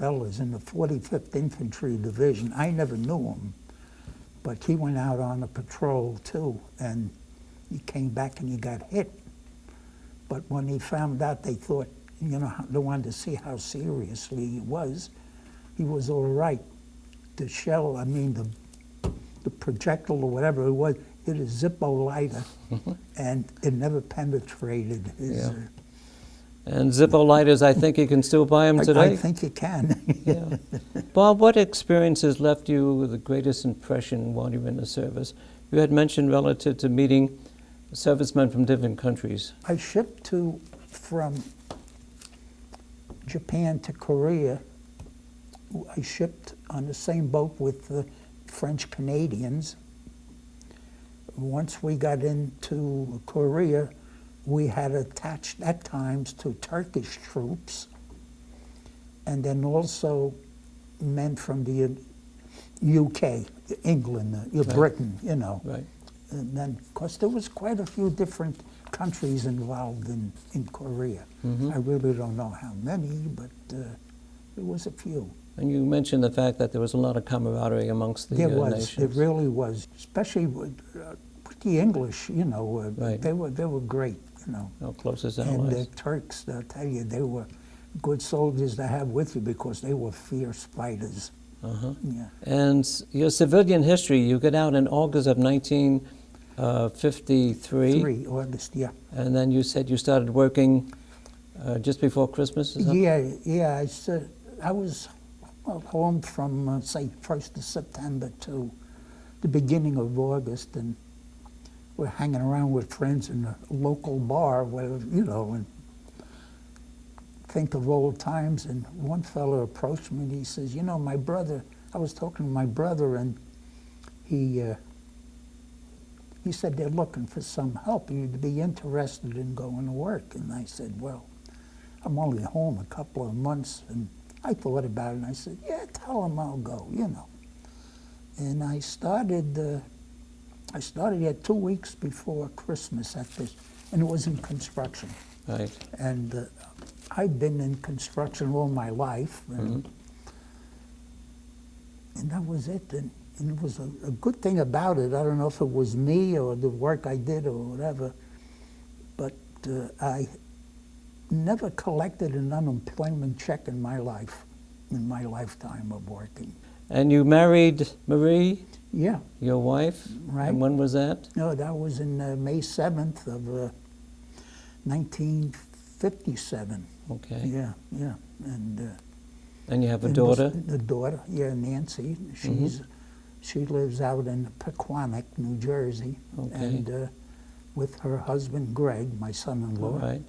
fellas in the 45th Infantry Division. I never knew him, but he went out on a patrol too, and he came back and he got hit. But when he found out, they thought, you know, they wanted to see how seriously he was all right. The shell, I mean, the projectile or whatever it was, hit a Zippo lighter, and it never penetrated his... And Zippo lighters, I think you can still buy them today? I think you can. Yeah. Bob, what experiences left you with the greatest impression while you were in the service? You had mentioned relative to meeting servicemen from different countries. I shipped from Japan to Korea. I shipped on the same boat with the French Canadians. Once we got into Korea, we had attached at times to Turkish troops, and then also men from the UK, England, Britain, you know. Right. And then, of course, there was quite a few different countries involved in Korea. I really don't know how many, but there was a few. And you mentioned the fact that there was a lot of camaraderie amongst the nations. There really was, especially with the English, you know, right. they were great, you know. Our closest allies. And the Turks, I'll tell you, they were good soldiers to have with you because they were fierce fighters. Yeah. And your civilian history, you get out in August of 1953. August, yeah. And then you said you started working just before Christmas, is that? Yeah. I was home from, say, 1st of September to the beginning of August, and we're hanging around with friends in a local bar, where, you know, and think of old times. And one fellow approached me and he says, you know, my brother, I was talking to my brother, and he said they're looking for some help. You'd be interested in going to work. And I said, well, I'm only home a couple of months. And I thought about it, and I said, yeah, tell him I'll go, you know. And I started here 2 weeks before Christmas at this, and it was in construction. Right. And I'd been in construction all my life, and that was it. And it was a good thing about it. I don't know if it was me or the work I did or whatever, but I never collected an unemployment check in my life, in my lifetime of working. And you married Marie? Yeah. Your wife? Right. And when was that? No, that was in May 7th of 1957. Okay. Yeah. And you have a daughter? The daughter, yeah, Nancy. She lives out in Pequannock, New Jersey. Okay. And with her husband, Greg, my son-in-law. Right.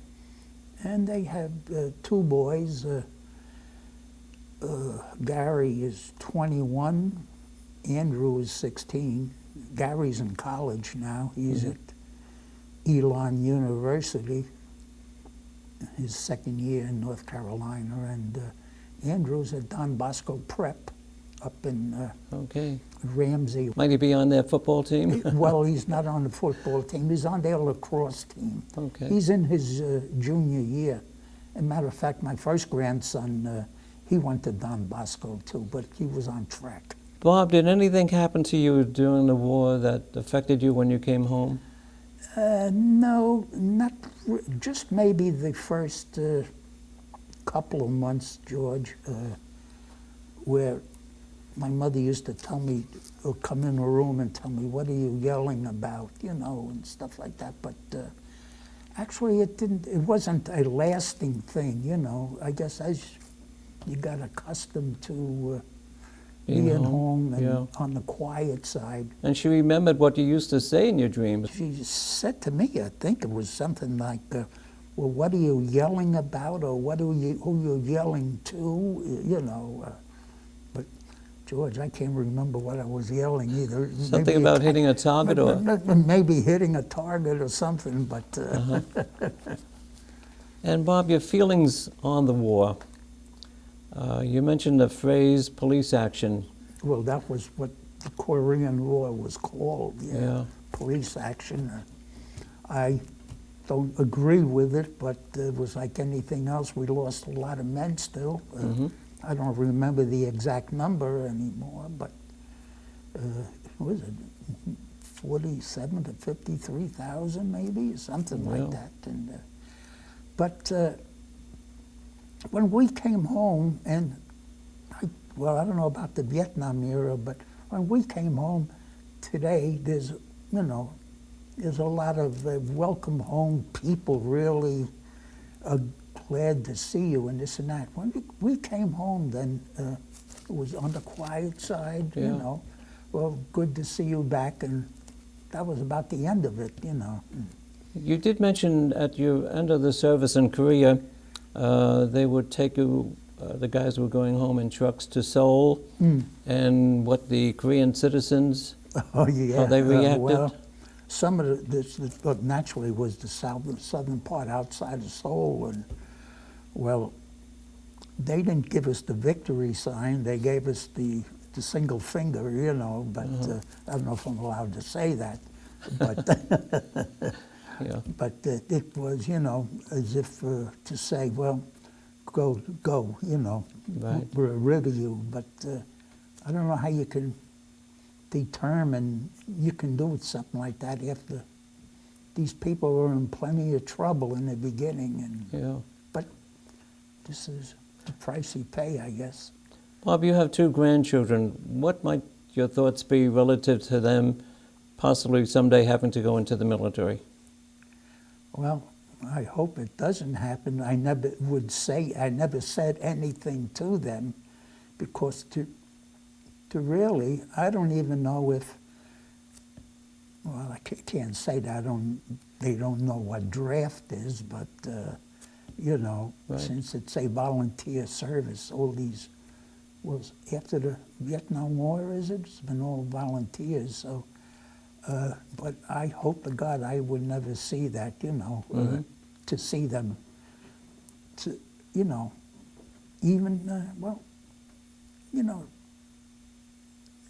And they have 2 boys. Gary is 21, Andrew is 16. Gary's in college now. He's at Elon University, his second year in North Carolina, and Andrew's at Don Bosco Prep up in Ramsey. Might he be on their football team? Well, he's not on the football team. He's on their lacrosse team. Okay. He's in his junior year. As a matter of fact, my first grandson, he went to Don Bosco too, but he was on track. Bob, did anything happen to you during the war that affected you when you came home? No, not just maybe the first couple of months, George, where my mother used to tell me, or come in a room and tell me, what are you yelling about, you know, and stuff like that. But actually it wasn't a lasting thing, you know. I guess as you got accustomed to being home and on the quiet side. And she remembered what you used to say in your dreams. She said to me, I think it was something like, well, what are you yelling about, or who you're yelling to, you know. But George, I can't remember what I was yelling either. Something maybe about hitting a target, or maybe hitting a target or something. But And Bob, your feelings on the war. You mentioned the phrase police action. Well, that was what the Korean War was called, police action. I don't agree with it, but it was like anything else. We lost a lot of men still. I don't remember the exact number anymore, but what was it, 47 to 53,000 maybe, something Yeah. like that. And but when we came home, and I don't know about the Vietnam era, but when we came home today, there's there's a lot of welcome home people really glad to see you and this and that. When we came home, then it was on the quiet side, Yeah. Well, good to see you back, and that was about the end of it, You did mention at your end of the service in Korea, they would take you, the guys were going home in trucks to Seoul, and what the Korean citizens, Oh yeah. how they reacted? Well, some of this naturally was the southern part outside of Seoul, and well, they didn't give us the victory sign. They gave us the single finger, But I don't know if I'm allowed to say that, but Yeah. but it was, as if to say, well, go, Right. we're rid of you. But I don't know how you can determine you can do something like that after these people were in plenty of trouble in the beginning, and Yeah. but this is the price you pay, I guess. Bob, you have 2 grandchildren. What might your thoughts be relative to them possibly someday having to go into the military? Well, I hope it doesn't happen. I never said anything to them, because to really, I don't even know if, well, I can't say that they don't know what draft is, but, Right. since it's a volunteer service, all these, after the Vietnam War, is it? It's been all volunteers, so, but I hope to God I would never see that, to see them, even,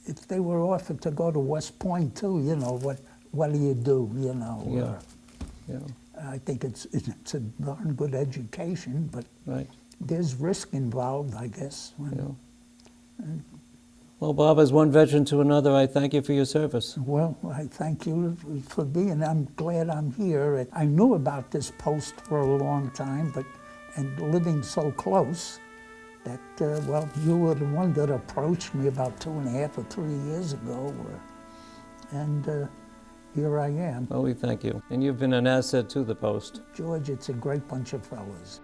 if they were offered to go to West Point too, what do you do, Yeah. Yeah. I think it's a darn good education, but Right. there's risk involved, I guess. Yeah. Well, Bob, as one veteran to another, I thank you for your service. Well, I thank you for being. I'm glad I'm here. I knew about this post for a long time, and living so close, that you were the one that approached me about 2.5 or 3 years ago, and here I am. Well, we thank you. And you've been an asset to the post. George, it's a great bunch of fellas.